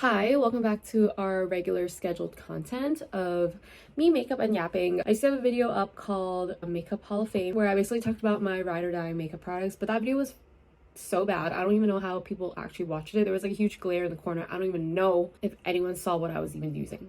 Hi, welcome back to our regular scheduled content of me makeup and yapping. I used to have a video up called Makeup Hall of Fame where I basically talked about my ride or die makeup products, but that video was so bad. I don't even know how people actually watched it. There was like a huge glare in the corner. I don't even know if anyone saw what I was even using.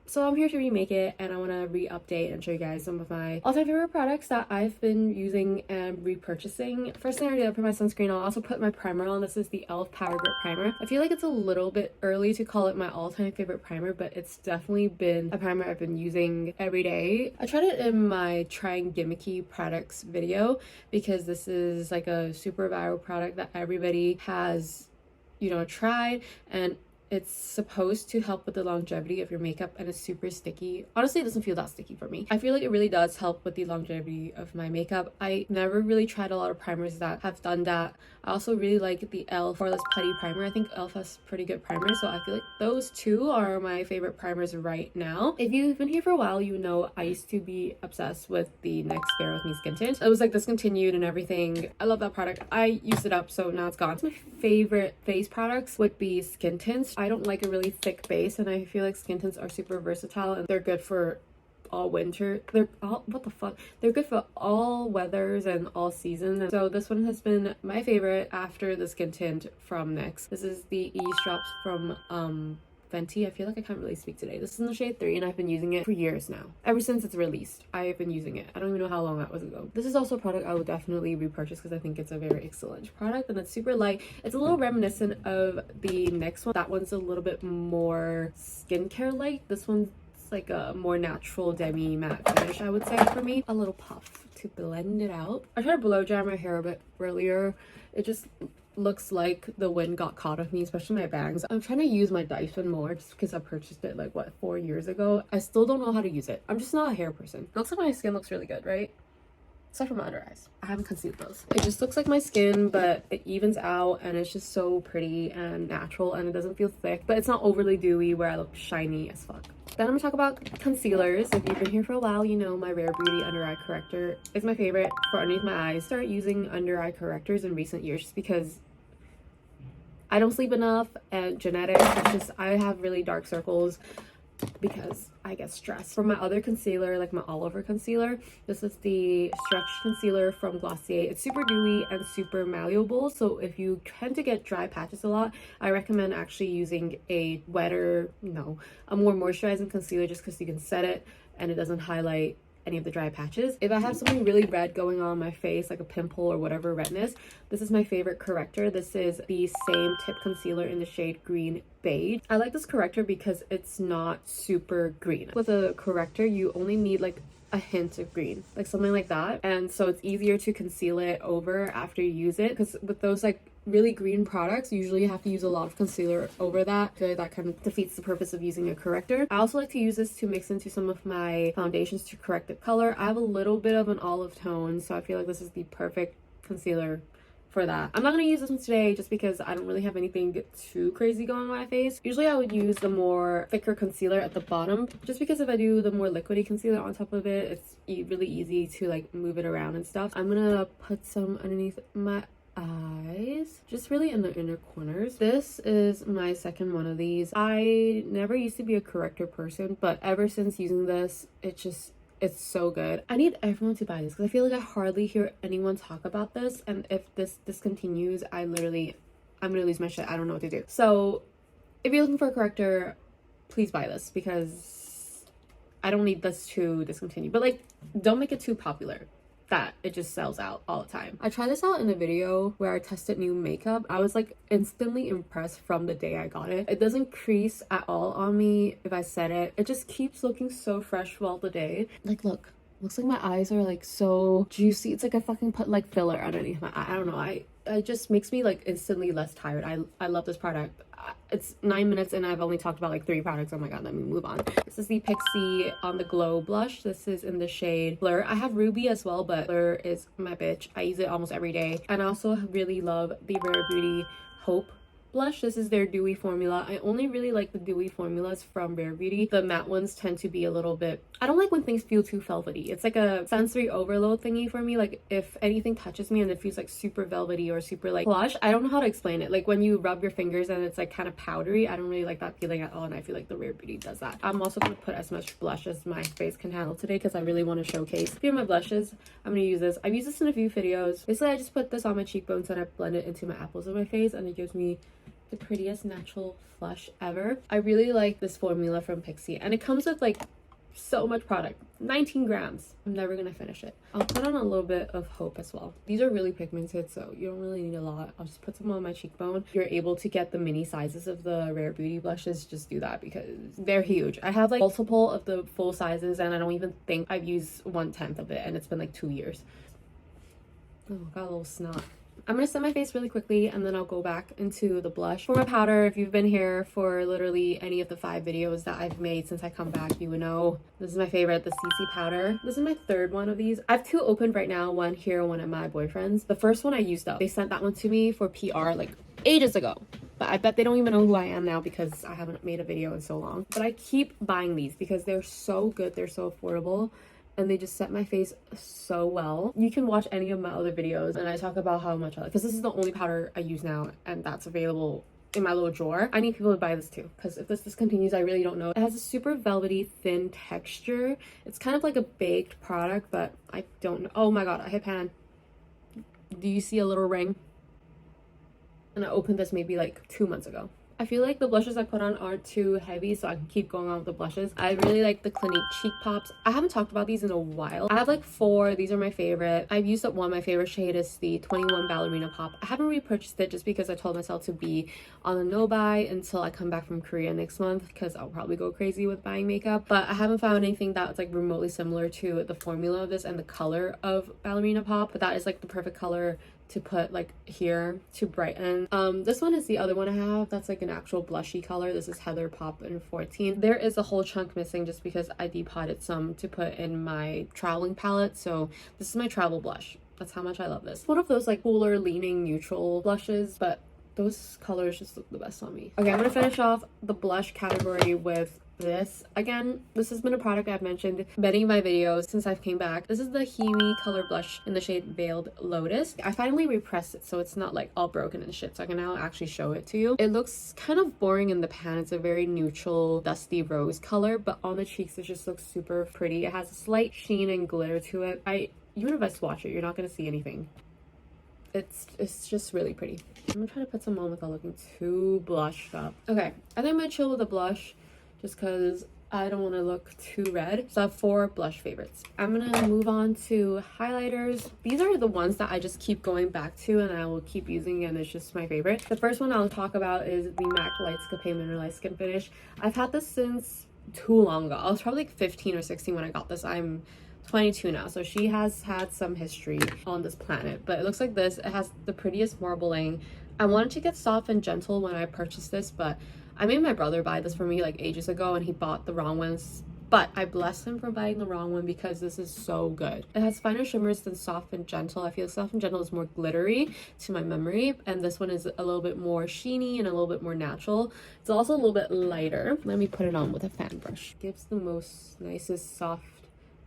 So I'm here to remake it, and I want to re-update and show you guys some of my all-time favorite products that I've been using and repurchasing. First thing I did, I put my sunscreen on. I also put my primer on. This is the e.l.f. Power Grip Primer. I feel like it's a little bit early to call it my all-time favorite primer, but it's definitely been a primer I've been using every day. I tried it in my trying gimmicky products video because this is like a super viral product that everybody has, tried, and it's supposed to help with the longevity of your makeup, and it's super sticky. Honestly, it doesn't feel that sticky for me. I feel like it really does help with the longevity of my makeup. I never really tried a lot of primers that have done that. I also really like the e.l.f. poreless putty primer. I think e.l.f. has pretty good primers, so I feel like those two are my favorite primers right now. If you've been here for a while, you know I used to be obsessed with the NYX Bare With Me Skin Tint. It was like discontinued and everything. I love that product. I used it up, so now it's gone. My favorite face products would be skin tints. I don't like a really thick base, and I feel like skin tints are super versatile and they're good for all winter. They're good for all weathers and all seasons. And so this one has been my favorite after the skin tint from NYX. This is the eaze drops from Fenty. I feel like I can't really speak today. This is in the shade 3, and I've been using it for years now. Ever since it's released, I've been using it. I don't even know how long that was ago. This is also a product I would definitely repurchase because I think it's a very excellent product, and it's super light. It's a little reminiscent of the NYX one. That one's a little bit more skincare light. This one's like a more natural demi matte finish, I would say, for me. A little puff to blend it out. I tried to blow dry my hair a bit earlier. It just looks like the wind got caught of me, especially my bangs. I'm trying to use my Dyson more just because I purchased it like 4 years ago. I still don't know how to use it. I'm just not a hair person. It looks like my skin looks really good, right? Except for my under eyes. I haven't concealed those. It just looks like my skin, but it evens out, and it's just so pretty and natural, and it doesn't feel thick, but it's not overly dewy where I look shiny as fuck. Then I'm gonna talk about concealers. If you've been here for a while, you know my Rare Beauty under eye corrector is my favorite for underneath my eyes. I started using under eye correctors in recent years just because I don't sleep enough, and genetics. It's just I have really dark circles because I get stressed. For my other concealer, like my all over concealer, this is the stretch concealer from Glossier. It's super dewy and super malleable, so if you tend to get dry patches a lot, I recommend actually using a more moisturizing concealer just because you can set it and it doesn't highlight any of the dry patches. If I have something really red going on my face, like a pimple or whatever redness, this is my favorite corrector. This is the Saem tip concealer in the shade Green Beige. I like this corrector because it's not super green. With a corrector, you only need like a hint of green, like something like that, and so it's easier to conceal it over after you use it, because with those like really green products, usually you have to use a lot of concealer over that. So that kind of defeats the purpose of using a corrector. I also like to use this to mix into some of my foundations to correct the color. I have a little bit of an olive tone, so I feel like this is the perfect concealer for that. I'm not going to use this one today just because I don't really have anything too crazy going on my face. Usually I would use the more thicker concealer at the bottom, just because if I do the more liquidy concealer on top of it, it's really easy to like move it around and stuff. I'm gonna put some underneath my eyes, just really in the inner corners. This is my second one of these. I never used to be a corrector person, but ever since using this, it's so good. I need everyone to buy this because I feel like I hardly hear anyone talk about this, and if this discontinues, I'm gonna lose my shit. I don't know what to do. So if you're looking for a corrector, please buy this because I don't need this to discontinue, but like don't make it too popular that it just sells out all the time. I tried this out in a video where I tested new makeup. I was like instantly impressed from the day I got it. It doesn't crease at all on me if I set it. It just keeps looking so fresh throughout the day. Like look, looks like my eyes are like so juicy. It's like I fucking put like filler underneath my eye. I don't know. It just makes me like instantly less tired. I love this product. It's 9 minutes and I've only talked about like 3 products. Oh my god, let me move on. This is the Pixi On The Glow blush. This is in the shade Blur. I have Ruby as well, but Blur is my bitch. I use it almost every day. And I also really love the Rare Beauty Hope blush. This is their dewy formula. I only really like the dewy formulas from Rare Beauty. The matte ones tend to be a little bit, I don't like when things feel too velvety. It's like a sensory overload thingy for me. Like if anything touches me and it feels like super velvety or super like plush, I don't know how to explain it. Like when you rub your fingers and it's like kind of powdery, I don't really like that feeling at all, and I feel like the Rare Beauty does that. I'm also going to put as much blush as my face can handle today because I really want to showcase. Here are my blushes. I'm going to use this. I've used this in a few videos. Basically, I just put this on my cheekbones and I blend it into my apples of my face, and it gives me the prettiest natural flush ever. I really like this formula from Pixi, and it comes with like so much product, 19 grams. I'm never gonna finish it. I'll put on a little bit of Hope as well. These are really pigmented, so you don't really need a lot. I'll just put some on my cheekbone. If you're able to get the mini sizes of the Rare Beauty blushes, just do that because they're huge. I have like multiple of the full sizes, and I don't even think I've used 1/10 of it, and it's been like 2 years. Oh, got a little snot. I'm going to set my face really quickly, and then I'll go back into the blush. For my powder, if you've been here for literally any of the 5 videos that I've made since I come back, you would know this is my favorite, the zeesea powder. This is my 3rd one of these. I have 2 open right now, one here, one at my boyfriend's. The first one I used up. They sent that one to me for PR like ages ago. But I bet they don't even know who I am now because I haven't made a video in so long. But I keep buying these because they're so good. They're so affordable. And they just set my face so well. You can watch any of my other videos and I talk about how much I like, because this is the only powder I use now and that's available in my little drawer. I need people to buy this too, because if this discontinues, I really don't know. It has a super velvety thin texture. It's kind of like a baked product, but I don't know. Oh my god, I hit pan. Do you see a little ring? And I opened this maybe like 2 months ago. I feel like the blushes I put on aren't too heavy, so I can keep going on with the blushes. I really like the Clinique Cheek Pops. I haven't talked about these in a while. I have like 4. These are my favorite. I've used up one. My favorite shade is the 21 Ballerina Pop. I haven't repurchased it just because I told myself to be on a no-buy until I come back from Korea next month, because I'll probably go crazy with buying makeup. But I haven't found anything that's like remotely similar to the formula of this and the color of Ballerina Pop. But that is like the perfect color to put like here to brighten. This one is the other one I have that's like an actual blushy color. This is Heather Pop in 14. There is a whole chunk missing just because I depotted some to put in my traveling palette, so this is my travel blush. That's how much I love this. One of those like cooler leaning neutral blushes, but those colors just look the best on me. Okay, I'm gonna finish off the blush category with this. Again, this has been a product I've mentioned many of my videos since I've came back. This is the Heme color blush in the shade Veiled Lotus. I finally repressed it so it's not like all broken and shit, so I can now actually show it to you. It looks kind of boring in the pan. It's a very neutral dusty rose color, but on the cheeks it just looks super pretty. It has a slight sheen and glitter to it. Even if I swatch it, you're not gonna see anything. It's just really pretty. I'm gonna try to put some on without looking too blushed up. Okay, I think I'm gonna chill with the blush just because I don't want to look too red. So I have 4 blush favorites. I'm gonna move on to highlighters. These are the ones that I just keep going back to and I will keep using, and it's just my favorite. The first one I'll talk about is the MAC Lightscape Mineralize Skin Finish. I've had this since too long ago. I was probably like 15 or 16 when I got this. I'm 22 now, so she has had some history on this planet, but it looks like this. It has the prettiest marbling. I wanted to get soft and gentle when I purchased this, but I made my brother buy this for me like ages ago and he bought the wrong ones, but I blessed him for buying the wrong one because this is so good. It has finer shimmers than soft and gentle. I feel soft and gentle is more glittery to my memory, and this one is a little bit more sheeny and a little bit more natural. It's also a little bit lighter. Let me put it on with a fan brush. Gives the most nicest soft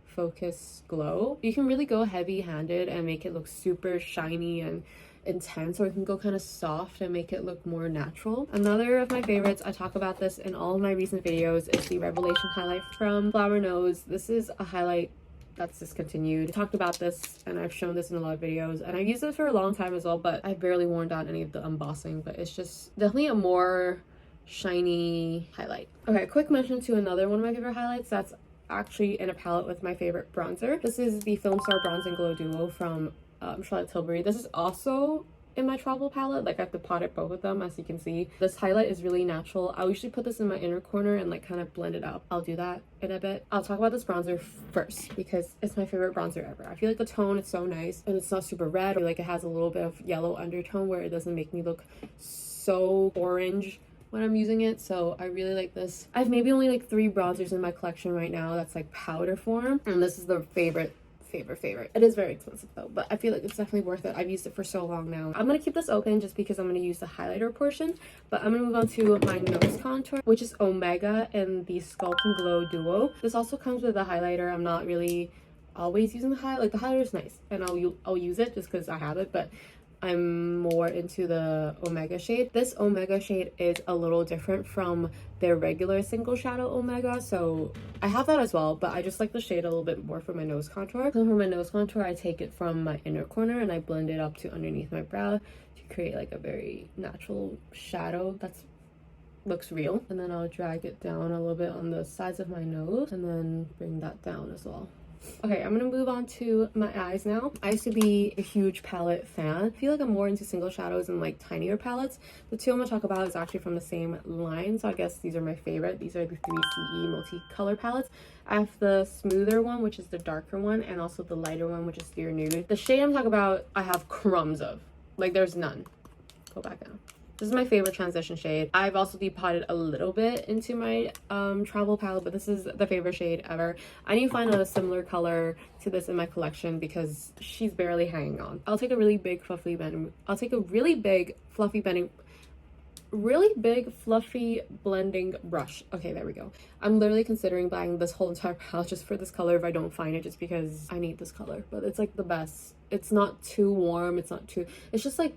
focus glow. You can really go heavy-handed and make it look super shiny and intense, or you can go kind of soft and make it look more natural. Another of my favorites, I talk about this in all of my recent videos, is the Revelation highlight from Flower Nose. This is a highlight that's discontinued. I talked about this and I've shown this in a lot of videos, and I've used it for a long time as well, but I've barely worn down any of the embossing, but it's just definitely a more shiny highlight. Okay, quick mention to another one of my favorite highlights that's actually in a palette with my favorite bronzer. This is the Film Star Bronze and Glow Duo from Charlotte Tilbury. This is also in my travel palette. Like I've depotted both of them, as you can see. This highlight is really natural. I'll usually put this in my inner corner and like kind of blend it out. I'll do that in a bit. I'll talk about this bronzer first because it's my favorite bronzer ever. I feel like the tone is so nice and it's not super red, or like it has a little bit of yellow undertone where it doesn't make me look so orange when I'm using it. So I really like this. I have maybe only like 3 bronzers in my collection right now that's like powder form, and this is the favorite favorite. It is very expensive though, but I feel like it's definitely worth it. I've used it for so long now. I'm gonna keep this open just because I'm gonna use the highlighter portion, but I'm gonna move on to my nose contour, which is Omega in the Sculpt and Glow Duo. This also comes with a highlighter. I'm not really always using the highlight. Like, the highlighter is nice and I'll use it just because I have it, but I'm more into the Omega shade. This Omega shade is a little different from their regular single shadow Omega, so I have that as well, but I just like the shade a little bit more for my nose contour. So for my nose contour, I take it from my inner corner and I blend it up to underneath my brow to create like a very natural shadow that's looks real. And then I'll drag it down a little bit on the sides of my nose and then bring that down as well. Okay, I'm gonna move on to my eyes now. I used to be a huge palette fan. I feel like I'm more into single shadows and like tinier palettes. The two I'm gonna talk about is actually from the same line, so I guess these are my favorite. These are the 3CE multicolor palettes. I have the smoother one, which is the darker one, and also the lighter one, which is Dear Nude. The shade I'm talking about, I have crumbs of. Like, there's none. Go back down. This is my favorite transition shade. I've also depotted a little bit into my travel palette, but this is the favorite shade ever. I need to find a similar color to this in my collection because she's barely hanging on. I'll take a really big fluffy blending brush. Okay, there we go. I'm literally considering buying this whole entire palette just for this color if I don't find it, just because I need this color. But it's like the best. It's not too warm, it's not too, it's just like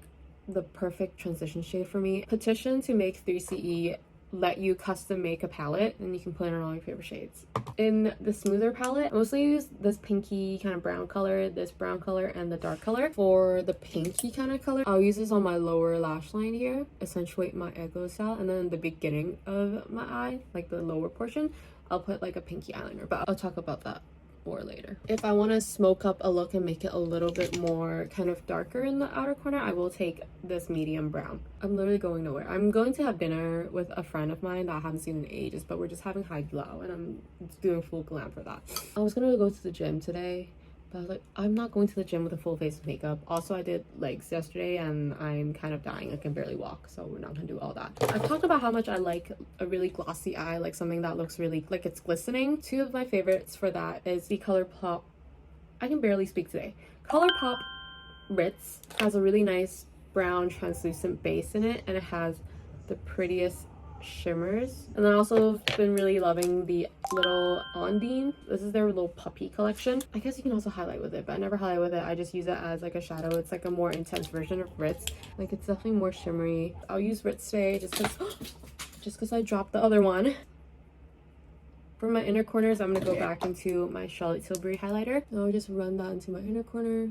the perfect transition shade for me. Petition to make 3CE let you custom make a palette and you can put in all your favorite shades. In the smoother palette, I mostly use this pinky kind of brown color, this brown color, and the dark color. For the pinky kind of color, I'll use this on my lower lash line here, accentuate my echo style, and then the beginning of my eye, like the lower portion, I'll put like a pinky eyeliner, but I'll talk about that more later. If I want to smoke up a look and make it a little bit more kind of darker in the outer corner, I will take this medium brown. I'm literally going nowhere. I'm going to have dinner with a friend of mine that I haven't seen in ages, but we're just having high glow and I'm doing full glam for that. I was gonna go to the gym today, but I was like, I'm not going to the gym with a full face of makeup. Also, I did legs yesterday and I'm kind of dying. I can barely walk, so we're not gonna do all that. I've talked about how much I like a really glossy eye, like something that looks really like it's glistening. Two of my favorites for that is the Colourpop, I can barely speak today. Colourpop Ritz has a really nice brown translucent base in it and it has the prettiest shimmers. And then I also been really loving the little Ondine. This is their little puppy collection. I guess you can also highlight with it, but I never highlight with it. I just use it as like a shadow. It's like a more intense version of Ritz. Like, it's definitely more shimmery. I'll use Ritz today just because I dropped the other one. For my inner corners, I'm gonna go back into my Charlotte Tilbury highlighter. I'll just run that into my inner corner.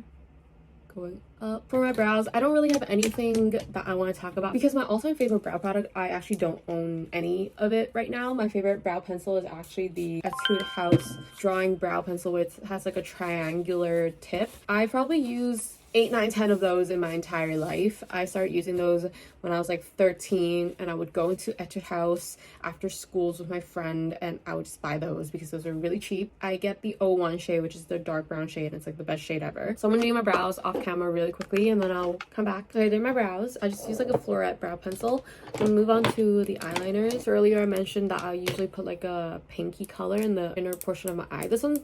Going up. For my brows, I don't really have anything that I want to talk about because my all-time favorite brow product, I actually don't own any of it right now. My favorite brow pencil is actually the Etude House drawing brow pencil, which has like a triangular tip. I probably use 8, 9, 10 of those in my entire life. I started using those when I was like 13 and I would go into Etude House after schools with my friend and I would just buy those because those are really cheap. I get the 01 shade, which is the dark brown shade. It's like the best shade ever. So I'm gonna do my brows off camera really quickly and then I'll come back. So I did my brows. I just use like a Florette brow pencil. I'm gonna move on to the eyeliners. So earlier I mentioned that I usually put like a pinky color in the inner portion of my eye. This one's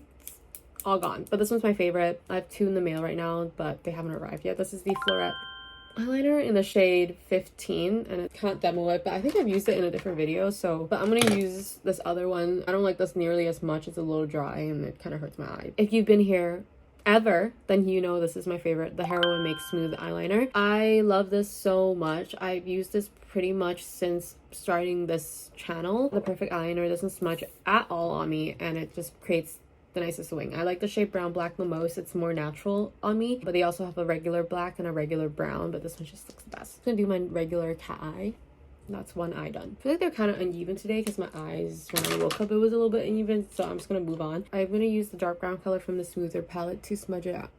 all gone, but this one's my favorite. I have 2 in the mail right now, but they haven't arrived yet. This is the Florette eyeliner in the shade 15 and I can't demo it, but I think I've used it in a different video, so but I'm gonna use this other one. I don't like this nearly as much. It's a little dry and it kind of hurts my eye. If you've been here ever, then you know this is my favorite, the Heroine Make Smooth eyeliner. I love this so much. I've used this pretty much since starting this channel. The perfect eyeliner doesn't smudge at all on me and it just creates the nicest wing. I like the shade Brown Black the most. It's more natural on me, but they also have a regular black and a regular brown, but this one just looks the best. I'm gonna do my regular cat eye. That's one eye done. I feel like they're kind of uneven today because my eyes, when I woke up, it was a little bit uneven, so I'm just gonna move on. I'm gonna use the dark brown color from the smoother palette to smudge it out.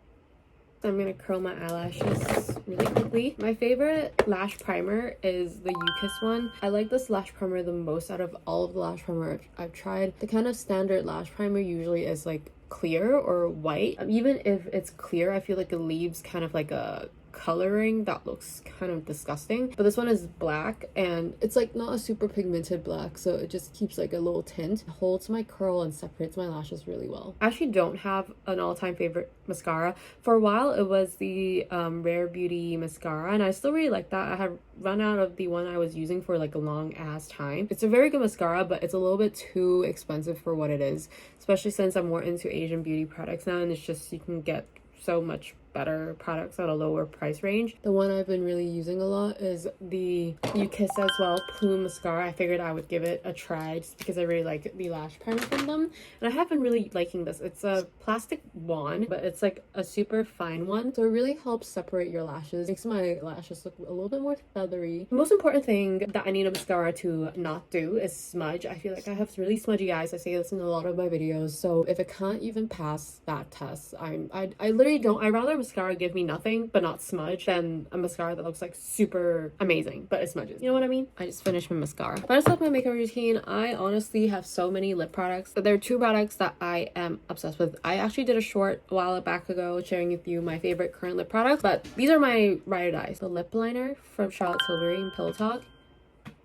I'm gonna curl my eyelashes really quickly. My favorite lash primer is the ukiss one. I like this lash primer the most out of all of the lash primer I've tried. The kind of standard lash primer usually is like clear or white. Even if it's clear, I feel like it leaves kind of like a coloring that looks kind of disgusting, but this one is black and it's like not a super pigmented black, so it just keeps like a little tint. It holds my curl and separates my lashes really well. I actually don't have an all-time favorite mascara. For a while it was the Rare Beauty mascara, and I still really like that. I had run out of the one I was using for like a long ass time. It's a very good mascara, but it's a little bit too expensive for what it is, especially since I'm more into Asian beauty products now, and it's just, you can get so much better products at a lower price range. The one I've been really using a lot is the Ukiss as well, Plume mascara. I figured I would give it a try just because I really like the lash primer from them, and I have been really liking this. It's a plastic wand, but it's like a super fine one, so it really helps separate your lashes, makes my lashes look a little bit more feathery. The most important thing that I need a mascara to not do is smudge. I feel like I have really smudgy eyes. I say this in a lot of my videos, so if it can't even pass that test, I literally don't. I rather mascara give me nothing but not smudge than a mascara that looks like super amazing but it smudges. You know what I mean? I just finished my mascara. But I left my makeup routine. I honestly have so many lip products. There are two products that I am obsessed with. I actually did a short a while back ago sharing with you my favorite current lip products, but these are my ride or dies. The lipliner from Charlotte Tilbury and Pillow Talk,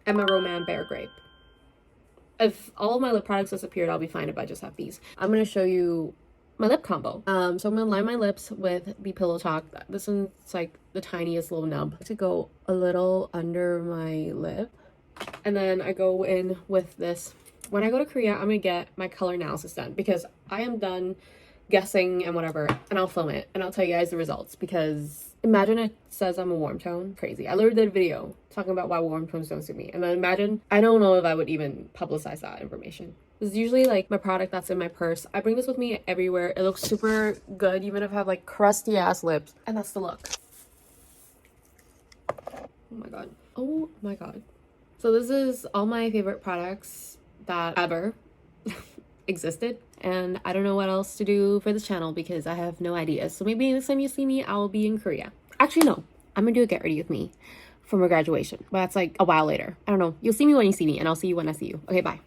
and my Roman Bear Grape. If all of my lip products disappeared, I'll be fine if I just have these. I'm going to show you my lip combo. So I'm gonna line my lips with the Pillow Talk. This one's like the tiniest little nub to go a little under my lip, and then I go in with this. When I go to Korea, I'm gonna get my color analysis done because I am done guessing and whatever, and I'll film it and I'll tell you guys the results, because imagine it says I'm a warm tone. Crazy. I literally did a video talking about why warm tones don't suit me, and then imagine, I don't know if I would even publicize that information. This is usually like my product that's in my purse. I bring this with me everywhere. It looks super good even if I have like crusty ass lips, and that's the look. Oh my god. Oh my god. So this is all my favorite products that ever existed, and I don't know what else to do for this channel because I have no ideas. So maybe next time you see me, I will be in Korea. Actually no, I'm gonna do a get ready with me for my graduation, but that's like a while later. I don't know. You'll see me when you see me, and I'll see you when I see you. Okay, bye.